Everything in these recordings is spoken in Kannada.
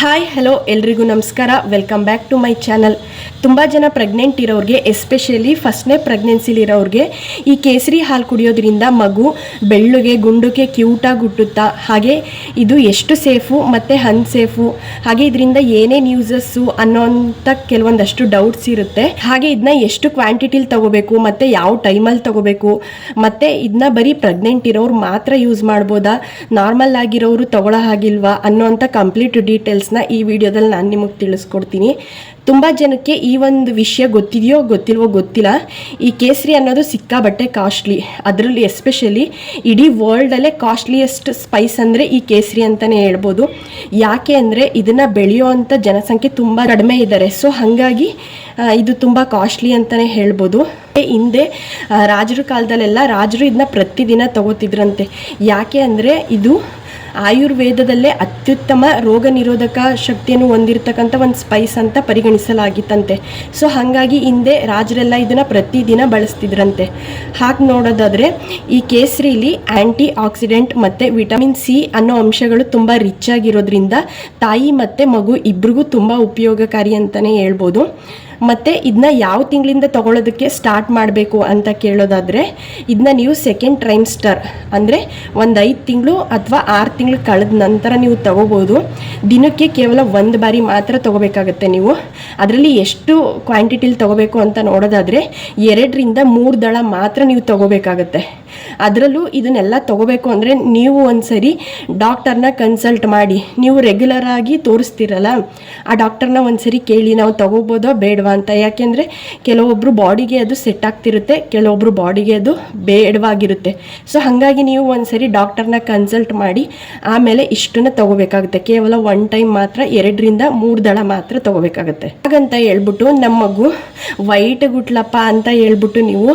ಹಾಯ್ ಹಲೋ ಎಲ್ರಿಗೂ ನಮಸ್ಕಾರ. Welcome back to my channel. ತುಂಬ ಜನ ಪ್ರೆಗ್ನೆಂಟ್ ಇರೋರಿಗೆ, ಎಸ್ಪೆಷಲಿ ಫಸ್ಟ್ನೇ ಪ್ರೆಗ್ನೆನ್ಸಿಲಿರೋರಿಗೆ ಈ ಕೇಸರಿ ಹಾಲು ಕುಡಿಯೋದ್ರಿಂದ ಮಗು ಬೆಳ್ಳುಗೆ ಗುಂಡುಗೆ ಕ್ಯೂಟಾಗಿ ಹುಟ್ಟುತ್ತಾ, ಹಾಗೆ ಇದು ಎಷ್ಟು ಸೇಫು ಮತ್ತು ಅನ್ಸೇಫು, ಹಾಗೆ ಇದರಿಂದ ಏನೇನು ಯೂಸಸ್ಸು ಅನ್ನೋಂಥ ಕೆಲವೊಂದಷ್ಟು ಡೌಟ್ಸ್ ಇರುತ್ತೆ. ಹಾಗೆ ಇದನ್ನ ಎಷ್ಟು ಕ್ವಾಂಟಿಟಿಲಿ ತಗೋಬೇಕು ಮತ್ತು ಯಾವ ಟೈಮಲ್ಲಿ ತಗೋಬೇಕು, ಮತ್ತು ಇದನ್ನ ಬರೀ ಪ್ರೆಗ್ನೆಂಟ್ ಇರೋರು ಮಾತ್ರ ಯೂಸ್ ಮಾಡ್ಬೋದಾ, ನಾರ್ಮಲ್ ಆಗಿರೋರು ತಗೊಳ್ಳೋ ಹಾಗಿಲ್ವಾ ಅನ್ನೋಂಥ ಕಂಪ್ಲೀಟ್ ಡೀಟೇಲ್ಸ್ನ ಈ ವಿಡಿಯೋದಲ್ಲಿ ನಾನು ನಿಮಗೆ ತಿಳಿಸ್ಕೊಡ್ತೀನಿ. ತುಂಬ ಜನಕ್ಕೆ ಈ ಒಂದು ವಿಷಯ ಗೊತ್ತಿದೆಯೋ ಗೊತ್ತಿಲ್ವೋ ಗೊತ್ತಿಲ್ಲ. ಈ ಕೇಸರಿ ಅನ್ನೋದು ಸಿಕ್ಕಾಬಟ್ಟೆ ಕಾಸ್ಟ್ಲಿ. ಅದರಲ್ಲಿ ಎಸ್ಪೆಷಲಿ ಇಡೀ ವರ್ಲ್ಡಲ್ಲೇ ಕಾಸ್ಟ್ಲಿಯೆಸ್ಟ್ ಸ್ಪೈಸ್ ಅಂದರೆ ಈ ಕೇಸರಿ ಅಂತಲೇ ಹೇಳ್ಬೋದು. ಯಾಕೆ ಅಂದರೆ ಇದನ್ನು ಬೆಳೆಯೋವಂಥ ಜನಸಂಖ್ಯೆ ತುಂಬ ಕಡಿಮೆ ಇದ್ದಾರೆ. ಸೊ ಹಾಗಾಗಿ ಇದು ತುಂಬ ಕಾಸ್ಟ್ಲಿ ಅಂತಲೇ ಹೇಳ್ಬೋದು. ಹಿಂದೆ ರಾಜರ ಕಾಲದಲ್ಲೆಲ್ಲ ರಾಜರು ಇದನ್ನ ಪ್ರತಿದಿನ ತಗೋತಿದ್ರಂತೆ. ಯಾಕೆ ಅಂದರೆ ಇದು ಆಯುರ್ವೇದದಲ್ಲೇ ಅತ್ಯುತ್ತಮ ರೋಗ ನಿರೋಧಕ ಶಕ್ತಿಯನ್ನು ಹೊಂದಿರತಕ್ಕಂಥ ಒಂದು ಸ್ಪೈಸ್ ಅಂತ ಪರಿಗಣಿಸಲಾಗಿತ್ತಂತೆ. ಸೊ ಹಾಗಾಗಿ ಹಿಂದೆ ರಾಜರೆಲ್ಲ ಇದನ್ನು ಪ್ರತಿದಿನ ಬಳಸ್ತಿದ್ರಂತೆ. ಹಾಗೆ ನೋಡೋದಾದರೆ ಈ ಕೇಸರಿಲಿ ಆ್ಯಂಟಿ ಆಕ್ಸಿಡೆಂಟ್ ಮತ್ತು ವಿಟಮಿನ್ ಸಿ ಅನ್ನೋ ಅಂಶಗಳು ತುಂಬ ರಿಚ್ ಆಗಿರೋದ್ರಿಂದ ತಾಯಿ ಮತ್ತು ಮಗು ಇಬ್ರಿಗೂ ತುಂಬ ಉಪಯೋಗಕಾರಿ ಅಂತಲೇ ಹೇಳ್ಬೋದು. ಮತ್ತು ಇದನ್ನ ಯಾವ ತಿಂಗಳಿಂದ ತಗೊಳ್ಳೋದಕ್ಕೆ ಸ್ಟಾರ್ಟ್ ಮಾಡಬೇಕು ಅಂತ ಕೇಳೋದಾದರೆ, ಇದನ್ನ ನೀವು ಸೆಕೆಂಡ್ ಟ್ರೈಮ್ಸ್ಟರ್ ಅಂದರೆ ಒಂದು 5 ತಿಂಗಳು ಅಥವಾ 6 ತಿಂಗಳು ಕಳೆದ ನಂತರ ನೀವು ತಗೋಬೋದು. ದಿನಕ್ಕೆ ಕೇವಲ 1 ಬಾರಿ ಮಾತ್ರ ತಗೋಬೇಕಾಗತ್ತೆ ನೀವು. ಅದರಲ್ಲಿ ಎಷ್ಟು ಕ್ವಾಂಟಿಟಿಲಿ ತಗೋಬೇಕು ಅಂತ ನೋಡೋದಾದರೆ 2ರಿಂದ 3 ದಳ ಮಾತ್ರ ನೀವು ತಗೋಬೇಕಾಗತ್ತೆ. ಅದರಲ್ಲೂ ಇದನ್ನೆಲ್ಲ ತಗೋಬೇಕು ಅಂದರೆ ನೀವು ಒಂದ್ಸರಿ ಡಾಕ್ಟರ್ನ ಕನ್ಸಲ್ಟ್ ಮಾಡಿ, ನೀವು ರೆಗ್ಯುಲರ್ ಆಗಿ ತೋರಿಸ್ತಿರಲ್ಲ ಆ ಡಾಕ್ಟರ್ನ ಒಂದ್ಸರಿ ಕೇಳಿ ನಾವು ತಗೋಬೋದೋ ಬೇಡವಾ ಅಂತ. ಯಾಕೆಂದರೆ ಕೆಲವೊಬ್ಬರು ಬಾಡಿಗೆ ಅದು ಸೆಟ್ ಆಗ್ತಿರುತ್ತೆ, ಕೆಲವೊಬ್ಬರು ಬಾಡಿಗೆ ಅದು ಬೇಡವಾಗಿರುತ್ತೆ. ಸೊ ಹಾಗಾಗಿ ನೀವು ಒಂದ್ಸರಿ ಡಾಕ್ಟರ್ನ ಕನ್ಸಲ್ಟ್ ಮಾಡಿ ಆಮೇಲೆ ಇಷ್ಟನ್ನು ತಗೋಬೇಕಾಗುತ್ತೆ. ಕೇವಲ 1 ಟೈಮ್ ಮಾತ್ರ 2ರಿಂದ 3 ದಳ ಮಾತ್ರ ತಗೋಬೇಕಾಗುತ್ತೆ. ಹಾಗಂತ ಹೇಳ್ಬಿಟ್ಟು ನಮ್ಮ ಮಗು ವೈಟ್ ಗುಟ್ಲಪ್ಪ ಅಂತ ಹೇಳ್ಬಿಟ್ಟು ನೀವು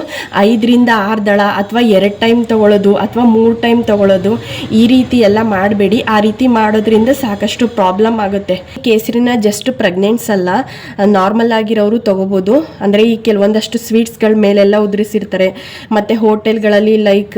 5ರಿಂದ 6 ದಳ ಅಥವಾ 2 ಟೈಮ್ ತಗೊಳ್ಳೋದು ಅಥವಾ 3 ಟೈಮ್ ತಗೊಳ್ಳೋದು, ಈ ರೀತಿ ಎಲ್ಲ ಮಾಡಬೇಡಿ. ಆ ರೀತಿ ಮಾಡೋದ್ರಿಂದ ಸಾಕಷ್ಟು ಪ್ರಾಬ್ಲಮ್ ಆಗುತ್ತೆ. ಕೇಸರಿನ ಜಸ್ಟ್ ಪ್ರೆಗ್ನೆಂಟ್ಸ್ ಅಲ್ಲ, ನಾರ್ಮಲ್ ಆಗಿರೋರು ತಗೋಬೋದು. ಅಂದರೆ ಈ ಕೆಲವೊಂದಷ್ಟು ಸ್ವೀಟ್ಸ್ಗಳ ಮೇಲೆಲ್ಲ ಉದುರಿಸಿರ್ತಾರೆ, ಮತ್ತು ಹೋಟೆಲ್ಗಳಲ್ಲಿ ಲೈಕ್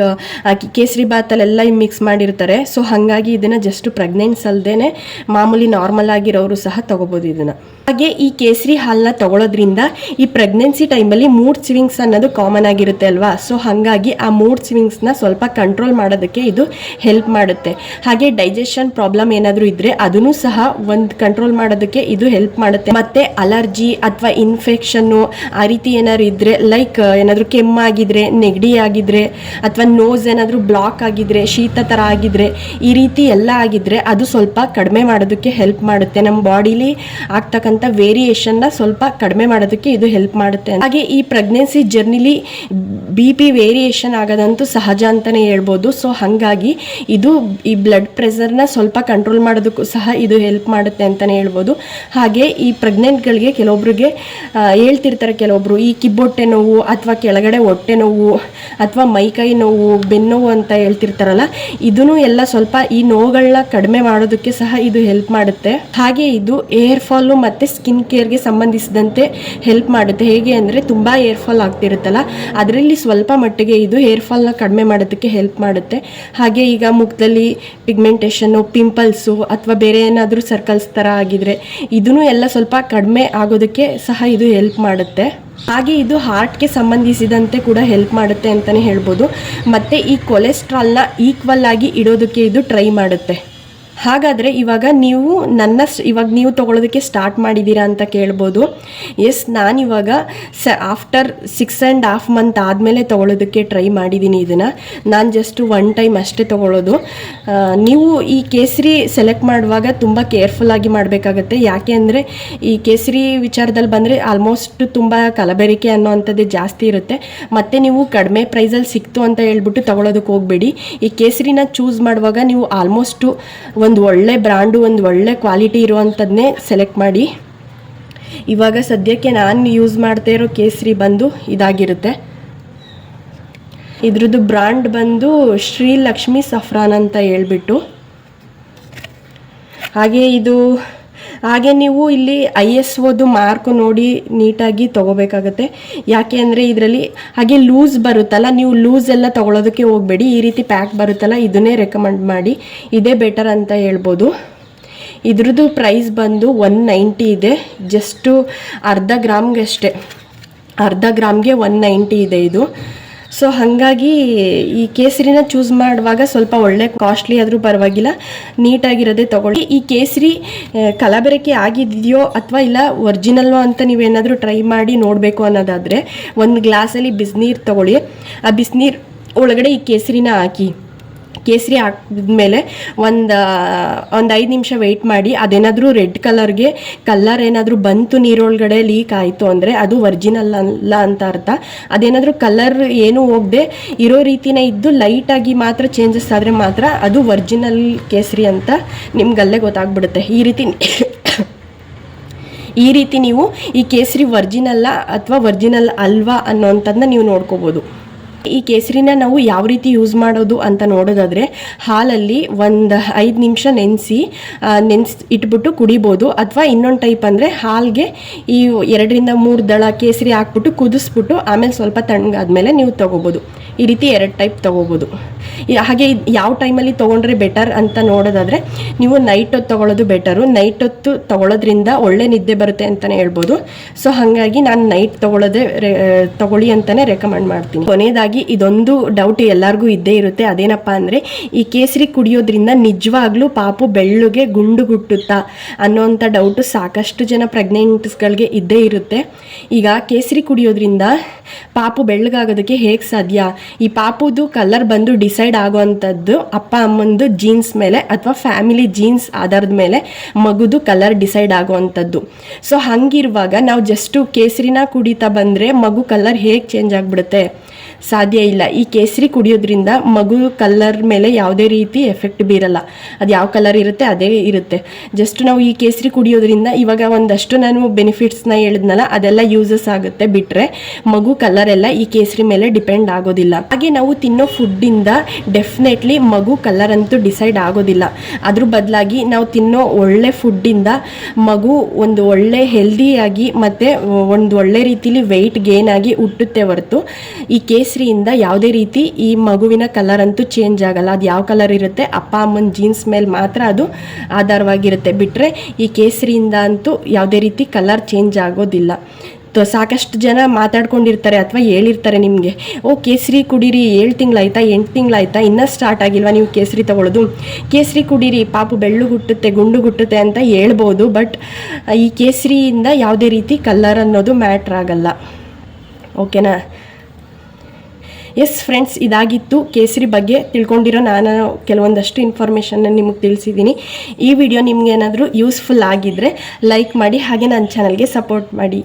ಕೇಸರಿ ಬಾತಲ್ಲೆಲ್ಲ ಮಿಕ್ಸ್ ಮಾಡಿರ್ತಾರೆ. ಸೊ ಹಾಗಾಗಿ ಇದನ್ನು ಜಸ್ಟ್ ಪ್ರೆಗ್ನೆಂಟ್ಸ್ ಅಲ್ಲದೇ ಮಾಮೂಲಿ ನಾರ್ಮಲ್ ಆಗಿರೋರು ಸಹ ತಗೋಬೋದು ಇದನ್ನು. ಹಾಗೆ ಈ ಕೇಸರಿ ಹಾಲನ್ನ ತಗೊಳ್ಳೋದ್ರಿಂದ ಈ ಪ್ರೆಗ್ನೆನ್ಸಿ ಟೈಮಲ್ಲಿ ಮೂಡ್ ಸ್ವಿಂಗ್ಸ್ ಅನ್ನೋದು ಕಾಮನ್ ಆಗಿರುತ್ತೆ ಅಲ್ವಾ. ಸೊ ಹಾಗಾಗಿ ಆ ಮೂಡ್ ಸ್ವಿಂಗ್ಸ್ನ ಸ್ವಲ್ಪ ಕಂಟ್ರೋಲ್ ಮಾಡೋದಕ್ಕೆ ಇದು ಹೆಲ್ಪ್ ಮಾಡುತ್ತೆ. ಹಾಗೆ ಡೈಜೆಷನ್ ಪ್ರಾಬ್ಲಮ್ ಏನಾದರೂ ಇದ್ದರೆ ಅದನ್ನು ಸಹ ಒಂದು ಕಂಟ್ರೋಲ್ ಮಾಡೋದಕ್ಕೆ ಇದು ಹೆಲ್ಪ್ ಮಾಡುತ್ತೆ. ಮತ್ತು ಅಲರ್ಜಿ ಅಥವಾ ಇನ್ಫೆಕ್ಷನ್ನು ಆ ರೀತಿ ಏನಾದ್ರು ಇದ್ದರೆ, ಲೈಕ್ ಏನಾದರೂ ಕೆಮ್ಮಾಗಿದ್ರೆ, ನೆಗಡಿ ಆಗಿದ್ರೆ, ಅಥವಾ ನೋಸ್ ಏನಾದರೂ ಬ್ಲಾಕ್ ಆಗಿದ್ರೆ, ಶೀತ ಥರ ಆಗಿದ್ರೆ, ಈ ರೀತಿ ಎಲ್ಲ ಆಗಿದ್ರೆ ಅದು ಸ್ವಲ್ಪ ಕಡಿಮೆ ಮಾಡೋದಕ್ಕೆ ಹೆಲ್ಪ್ ಮಾಡುತ್ತೆ. ನಮ್ಮ ಬಾಡಿಲಿ ಆಗ್ತಕ್ಕಂಥ ವೇರಿಯೇಷನ್ನ ಸ್ವಲ್ಪ ಕಡಿಮೆ ಮಾಡೋದಕ್ಕೆ ಇದು ಹೆಲ್ಪ್ ಮಾಡುತ್ತೆ. ಹಾಗೆ ಈ ಪ್ರೆಗ್ನೆನ್ಸಿ ಜರ್ನಿಲಿ BP ವೇರಿಯೇಷನ್ ಆಗೋದಂತೂ ಸಹಜ ಅಂತಲೇ ಹೇಳ್ಬೋದು. ಸೊ ಹಾಗಾಗಿ ಇದು ಈ ಬ್ಲಡ್ ಪ್ರೆಷರ್ನ ಸ್ವಲ್ಪ ಕಂಟ್ರೋಲ್ ಮಾಡೋದಕ್ಕೂ ಸಹ ಇದು ಹೆಲ್ಪ್ ಮಾಡುತ್ತೆ ಅಂತಲೇ ಹೇಳ್ಬೋದು. ಹಾಗೆ ಈ ಪ್ರೆಗ್ನೆಂಟ್ಗಳಿಗೆ ಕೆಲವೊಬ್ರಿಗೆ ಹೇಳ್ತಿರ್ತಾರೆ ಕೆಲವೊಬ್ರು, ಈ ಕಿಬ್ಬೊಟ್ಟೆ ನೋವು ಅಥವಾ ಕೆಳಗಡೆ ಹೊಟ್ಟೆ ನೋವು ಅಥವಾ ಮೈಕೈ ನೋವು, ಬೆನ್ನೋವು ಅಂತ ಹೇಳ್ತಿರ್ತಾರಲ್ಲ, ಇದನ್ನು ಎಲ್ಲ ಸ್ವಲ್ಪ ಈ ನೋವುಗಳನ್ನ ಕಡಿಮೆ ಮಾಡೋದಕ್ಕೆ ಸಹ ಇದು ಹೆಲ್ಪ್ ಮಾಡುತ್ತೆ. ಹಾಗೆ ಇದು ಏರ್ ಫಾಲು ಮತ್ತು ಸ್ಕಿನ್ ಕೇರ್ಗೆ ಸಂಬಂಧಿಸಿದಂತೆ ಹೆಲ್ಪ್ ಮಾಡುತ್ತೆ. ಹೇಗೆ ಅಂದರೆ ತುಂಬ ಏರ್ ಫಾಲ್ ಆಗ್ತಿರುತ್ತಲ್ಲ, ಅದರಲ್ಲಿ ಸ್ವಲ್ಪ ಮಟ್ಟಿಗೆ ಇದು ಹೇರ್ ಫಾಲ್ನ ಕಡಿಮೆ ಮಾಡೋದಕ್ಕೆ ಹೆಲ್ಪ್ ಮಾಡುತ್ತೆ. ಹಾಗೆ ಈಗ ಮುಖದಲ್ಲಿ ಪಿಗ್ಮೆಂಟೇಷನ್ನು, ಪಿಂಪಲ್ಸು ಅಥವಾ ಬೇರೆ ಏನಾದರೂ ಸರ್ಕಲ್ಸ್ ಥರ ಆಗಿದ್ರೆ ಇದನ್ನು ಎಲ್ಲ ಸ್ವಲ್ಪ ಕಡಿಮೆ ಆಗೋದಕ್ಕೆ ಸಹ ಇದು ಹೆಲ್ಪ್ ಮಾಡುತ್ತೆ. ಹಾಗೆ ಇದು ಹಾರ್ಟ್ಗೆ ಸಂಬಂಧಿಸಿದಂತೆ ಕೂಡ ಹೆಲ್ಪ್ ಮಾಡುತ್ತೆ ಅಂತಲೇ ಹೇಳ್ಬೋದು. ಮತ್ತು ಈ ಕೊಲೆಸ್ಟ್ರಾಲ್ನ ಈಕ್ವಲ್ ಆಗಿ ಇಡೋದಕ್ಕೆ ಇದು ಟ್ರೈ ಮಾಡುತ್ತೆ. ಹಾಗಾದರೆ ಇವಾಗ ನೀವು ತೊಗೊಳೋದಕ್ಕೆ ಸ್ಟಾರ್ಟ್ ಮಾಡಿದ್ದೀರಾ ಅಂತ ಕೇಳ್ಬೋದು. ಎಸ್, ನಾನಿವಾಗ ಆಫ್ಟರ್ 6.5 ಮಂತ್ ಆದಮೇಲೆ ತೊಗೊಳೋದಕ್ಕೆ ಟ್ರೈ ಮಾಡಿದ್ದೀನಿ ಇದನ್ನು. ನಾನು ಜಸ್ಟ್ 1 ಟೈಮ್ ಅಷ್ಟೇ ತೊಗೊಳ್ಳೋದು. ನೀವು ಈ ಕೇಸರಿ ಸೆಲೆಕ್ಟ್ ಮಾಡುವಾಗ ತುಂಬ ಕೇರ್ಫುಲ್ಲಾಗಿ ಮಾಡಬೇಕಾಗತ್ತೆ. ಯಾಕೆ ಅಂದರೆ ಈ ಕೇಸರಿ ವಿಚಾರದಲ್ಲಿ ಬಂದರೆ ಆಲ್ಮೋಸ್ಟ್ ತುಂಬ ಕಲಬೆರಿಕೆ ಅನ್ನೋವಂಥದ್ದೇ ಜಾಸ್ತಿ ಇರುತ್ತೆ. ಮತ್ತು ನೀವು ಕಡಿಮೆ ಪ್ರೈಸಲ್ಲಿ ಸಿಕ್ತು ಅಂತ ಹೇಳ್ಬಿಟ್ಟು ತೊಗೊಳೋದಕ್ಕೆ ಹೋಗಬೇಡಿ. ಈ ಕೇಸರಿನ ಚೂಸ್ ಮಾಡುವಾಗ ನೀವು ಆಲ್ಮೋಸ್ಟು ಒಂದು ಒಳ್ಳೆ ಬ್ರ್ಯಾಂಡು, ಒಂದು ಒಳ್ಳೆ ಕ್ವಾಲಿಟಿ ಇರುವಂಥದ್ದನ್ನೇ ಸೆಲೆಕ್ಟ್ ಮಾಡಿ. ಇವಾಗ ಸದ್ಯಕ್ಕೆ ನಾನು ಯೂಸ್ ಮಾಡ್ತಾ ಇರೋ ಕೇಸರಿ ಬಂದು ಇದಾಗಿರುತ್ತೆ. ಇದ್ರದ್ದು ಬ್ರ್ಯಾಂಡ್ ಬಂದು ಶ್ರೀಲಕ್ಷ್ಮಿ ಸಫ್ರಾನ್ ಅಂತ ಹೇಳ್ಬಿಟ್ಟು. ಹಾಗೆ ನೀವು ಇಲ್ಲಿ ISOದು ಮಾರ್ಕು ನೋಡಿ ನೀಟಾಗಿ ತೊಗೋಬೇಕಾಗತ್ತೆ. ಯಾಕೆ ಅಂದರೆ ಇದರಲ್ಲಿ ಹಾಗೆ ಲೂಸ್ ಬರುತ್ತಲ್ಲ, ನೀವು ಲೂಸ್ ಎಲ್ಲ ತೊಗೊಳೋದಕ್ಕೆ ಹೋಗಬೇಡಿ. ಈ ರೀತಿ ಪ್ಯಾಕ್ ಬರುತ್ತಲ್ಲ, ಇದನ್ನೇ ರೆಕಮೆಂಡ್ ಮಾಡಿ, ಇದೇ ಬೆಟರ್ ಅಂತ ಹೇಳ್ಬೋದು. ಇದ್ರದ್ದು ಪ್ರೈಸ್ ಬಂದು 190 ಇದೆ. ಜಸ್ಟು ಅರ್ಧ ಗ್ರಾಮ್ಗೆ 190 ಇದೆ ಇದು. ಸೊ ಹಾಗಾಗಿ ಈ ಕೇಸರಿನ ಚೂಸ್ ಮಾಡುವಾಗ ಸ್ವಲ್ಪ ಒಳ್ಳೆ ಕಾಸ್ಟ್ಲಿ ಆದರೂ ಪರವಾಗಿಲ್ಲ, ನೀಟಾಗಿರೋದೇ ತೊಗೊಳ್ಳಿ. ಈ ಕೇಸರಿ ಕಲಬೆರಕೆ ಆಗಿದೆಯೋ ಅಥವಾ ಇಲ್ಲ ಒರಿಜಿನಲ್ಲೋ ಅಂತ ನೀವೇನಾದರೂ ಟ್ರೈ ಮಾಡಿ ನೋಡಬೇಕು ಅನ್ನೋದಾದರೆ ಒಂದು ಗ್ಲಾಸಲ್ಲಿ ಬಿಸಿನೀರು ತೊಗೊಳ್ಳಿ. ಆ ಬಿಸಿನೀರು ಒಳಗಡೆ ಈ ಕೇಸರಿನ ಹಾಕಿ, ಕೇಸರಿ ಹಾಕಿದ್ಮೇಲೆ ಒಂದು 5 ನಿಮಿಷ ವೆಯ್ಟ್ ಮಾಡಿ. ಅದೇನಾದರೂ ರೆಡ್ ಕಲರ್ ಏನಾದರೂ ಬಂತು, ನೀರೊಳಗಡೆ ಲೀಕ್ ಆಯಿತು ಅಂದರೆ ಅದು ಒರಿಜಿನಲ್ ಅಲ್ಲ ಅಂತ ಅರ್ಥ. ಅದೇನಾದರೂ ಕಲರ್ ಏನೂ ಹೋಗದೆ ಇರೋ ರೀತಿನೇ ಇದ್ದು ಲೈಟಾಗಿ ಮಾತ್ರ ಚೇಂಜಸ್ ಆದರೆ ಮಾತ್ರ ಅದು ಒರಿಜಿನಲ್ ಕೇಸರಿ ಅಂತ ನಿಮ್ಗಲ್ಲೇ ಗೊತ್ತಾಗ್ಬಿಡುತ್ತೆ. ಈ ರೀತಿ ನೀವು ಈ ಕೇಸರಿ ಒರಿಜಿನಲ್ಲ ಅಥವಾ ಒರಿಜಿನಲ್ ಅಲ್ವಾ ಅನ್ನೋಂಥದ್ದನ್ನ ನೀವು ನೋಡ್ಕೋಬೋದು. ಈ ಕೇಸರಿನ ನಾವು ಯಾವ ರೀತಿ ಯೂಸ್ ಮಾಡೋದು ಅಂತ ನೋಡೋದಾದರೆ, ಹಾಲಲ್ಲಿ ಒಂದು 5 ನಿಮಿಷ ನೆನೆಸಿ ಇಟ್ಬಿಟ್ಟು ಕುಡಿಬೋದು. ಅಥವಾ ಇನ್ನೊಂದು ಟೈಪ್ ಅಂದರೆ ಹಾಲಿಗೆ ಈ 2 ರಿಂದ 3 ದಳ ಕೇಸರಿ ಹಾಕ್ಬಿಟ್ಟು ಕುದಿಸ್ಬಿಟ್ಟು ಆಮೇಲೆ ಸ್ವಲ್ಪ ತಣ್ಣಗಾದ್ಮೇಲೆ ನೀವು ತೊಗೋಬೋದು. ಈ ರೀತಿ 2 ಟೈಪ್ ತೊಗೋಬೋದು. ಹಾಗೆ ಯಾವ ಟೈಮಲ್ಲಿ ತೊಗೊಂಡ್ರೆ ಬೆಟರ್ ಅಂತ ನೋಡೋದಾದರೆ, ನೀವು ನೈಟ್ ಹೊತ್ತು ತೊಗೊಳ್ಳೋದು ಬೆಟರು. ನೈಟ್ ಹೊತ್ತು ತೊಗೊಳ್ಳೋದ್ರಿಂದ ಒಳ್ಳೆ ನಿದ್ದೆ ಬರುತ್ತೆ ಅಂತಲೇ ಹೇಳ್ಬೋದು. ಸೊ ಹಾಗಾಗಿ ನಾನು ನೈಟ್ ತೊಗೊಳ್ಳಿ ಅಂತಲೇ ರೆಕಮೆಂಡ್ ಮಾಡ್ತೀನಿ. ಕೊನೆಯದಾಗಿ ಇದೊಂದು ಡೌಟ್ ಎಲ್ಲರಿಗೂ ಇದ್ದೇ ಇರುತ್ತೆ. ಅದೇನಪ್ಪ ಅಂದರೆ, ಈ ಕೇಸರಿ ಕುಡಿಯೋದ್ರಿಂದ ನಿಜವಾಗ್ಲೂ ಪಾಪು ಬೆಳ್ಳುಗೆ ಗುಂಡು ಗುಟ್ಟುತ್ತಾ ಅನ್ನೋಂಥ ಡೌಟು ಸಾಕಷ್ಟು ಜನ ಪ್ರೆಗ್ನೆಂಟ್ಸ್ಗಳಿಗೆ ಇದ್ದೇ ಇರುತ್ತೆ. ಈಗ ಕೇಸರಿ ಕುಡಿಯೋದ್ರಿಂದ ಪಾಪು ಬೆಳ್ಳಗಾಗೋದಕ್ಕೆ ಹೇಗೆ ಸಾಧ್ಯ? ಈ ಪಾಪುದು ಕಲರ್ ಬಂದು ಡಿಸೈಡ್ ಆಗೋವಂಥದ್ದು ಅಪ್ಪ ಅಮ್ಮಂದು ಜೀನ್ಸ್ ಮೇಲೆ ಅಥವಾ ಫ್ಯಾಮಿಲಿ ಜೀನ್ಸ್ ಆಧಾರದ ಮೇಲೆ ಮಗುದು ಕಲರ್ ಡಿಸೈಡ್ ಆಗೋವಂಥದ್ದು. ಸೊ ಹಂಗಿರುವಾಗ ನಾವು ಜಸ್ಟು ಕೇಸರಿನ ಕುಡಿತಾ ಬಂದರೆ ಮಗು ಕಲರ್ ಹೇಗೆ ಚೇಂಜ್ ಆಗಿಬಿಡುತ್ತೆ? ಸಾಧ್ಯ ಇಲ್ಲ. ಈ ಕೇಸರಿ ಕುಡಿಯೋದ್ರಿಂದ ಮಗು ಕಲರ್ ಮೇಲೆ ಯಾವುದೇ ರೀತಿ ಎಫೆಕ್ಟ್ ಬೀರಲ್ಲ. ಅದು ಯಾವ ಕಲರ್ ಇರುತ್ತೆ ಅದೇ ಇರುತ್ತೆ. ಜಸ್ಟ್ ನಾವು ಈ ಕೇಸರಿ ಕುಡಿಯೋದ್ರಿಂದ ಇವಾಗ ಒಂದಷ್ಟು ನಾನು ಬೆನಿಫಿಟ್ಸ್ನ ಹೇಳಿದ್ನಲ್ಲ, ಅದೆಲ್ಲ ಯೂಸಸ್ ಆಗುತ್ತೆ. ಬಿಟ್ಟರೆ ಮಗು ಕಲರ್ ಎಲ್ಲ ಈ ಕೇಸರಿ ಮೇಲೆ ಡಿಪೆಂಡ್ ಆಗೋದಿಲ್ಲ. ಹಾಗೆ ನಾವು ತಿನ್ನೋ ಫುಡ್ಡಿಂದ ಡೆಫಿನೆಟ್ಲಿ ಮಗು ಕಲರ್ ಅಂತೂ ಡಿಸೈಡ್ ಆಗೋದಿಲ್ಲ. ಅದ್ರ ಬದಲಾಗಿ ನಾವು ತಿನ್ನೋ ಒಳ್ಳೆ ಫುಡ್ಡಿಂದ ಮಗು ಒಂದು ಒಳ್ಳೆ ಹೆಲ್ದಿಯಾಗಿ ಮತ್ತು ಒಂದು ಒಳ್ಳೆ ರೀತಿಲಿ ವೆಯ್ಟ್ ಗೇನ್ ಆಗಿ ಹುಟ್ಟುತ್ತೆ ಹೊರತು ಈ ಕೇಸರಿಯಿಂದ ಯಾವುದೇ ರೀತಿ ಈ ಮಗುವಿನ ಕಲರ್ ಅಂತೂ ಚೇಂಜ್ ಆಗಲ್ಲ. ಅದು ಯಾವ ಕಲರ್ ಇರುತ್ತೆ ಅಪ್ಪ ಅಮ್ಮನ ಜೀನ್ಸ್ ಮೇಲೆ ಮಾತ್ರ ಅದು ಆಧಾರವಾಗಿರುತ್ತೆ. ಬಿಟ್ಟರೆ ಈ ಕೇಸರಿಯಿಂದ ಅಂತೂ ಯಾವುದೇ ರೀತಿ ಕಲರ್ ಚೇಂಜ್ ಆಗೋದಿಲ್ಲ. ಸಾಕಷ್ಟು ಜನ ಮಾತಾಡ್ಕೊಂಡಿರ್ತಾರೆ ಅಥವಾ ಹೇಳಿರ್ತಾರೆ ನಿಮಗೆ, ಕೇಸರಿ ಕುಡೀರಿ 7 ತಿಂಗಳಾಯ್ತಾ 8 ತಿಂಗಳಾಯ್ತಾ ಇನ್ನೂ ಸ್ಟಾರ್ಟ್ ಆಗಿಲ್ವಾ ನೀವು ಕೇಸರಿ ತೊಗೊಳ್ಳೋದು, ಕೇಸರಿ ಕುಡೀರಿ ಪಾಪು ಬೆಳ್ಳು ಗುಟ್ಟುತ್ತೆ ಗುಂಡು ಗುಟ್ಟುತ್ತೆ ಅಂತ ಹೇಳ್ಬೋದು. ಬಟ್ ಈ ಕೇಸರಿಯಿಂದ ಯಾವುದೇ ರೀತಿ ಕಲರ್ ಅನ್ನೋದು ಮ್ಯಾಟ್ರ್ ಆಗಲ್ಲ. ಓಕೆನಾ? ಎಸ್ ಫ್ರೆಂಡ್ಸ್, ಇದಾಗಿತ್ತು ಕೇಸರಿ ಬಗ್ಗೆ ತಿಳ್ಕೊಂಡಿರೋ ನಾನು ಕೆಲವೊಂದಷ್ಟು ಇನ್ಫಾರ್ಮೇಷನ್ನ ನಿಮಗೆ ತಿಳಿಸಿದ್ದೀನಿ. ಈ ವಿಡಿಯೋ ನಿಮ್ಗೆ ಏನಾದರೂ ಯೂಸ್ಫುಲ್ ಆಗಿದ್ದರೆ ಲೈಕ್ ಮಾಡಿ, ಹಾಗೆ ನನ್ನ ಚಾನಲ್ಗೆ ಸಪೋರ್ಟ್ ಮಾಡಿ.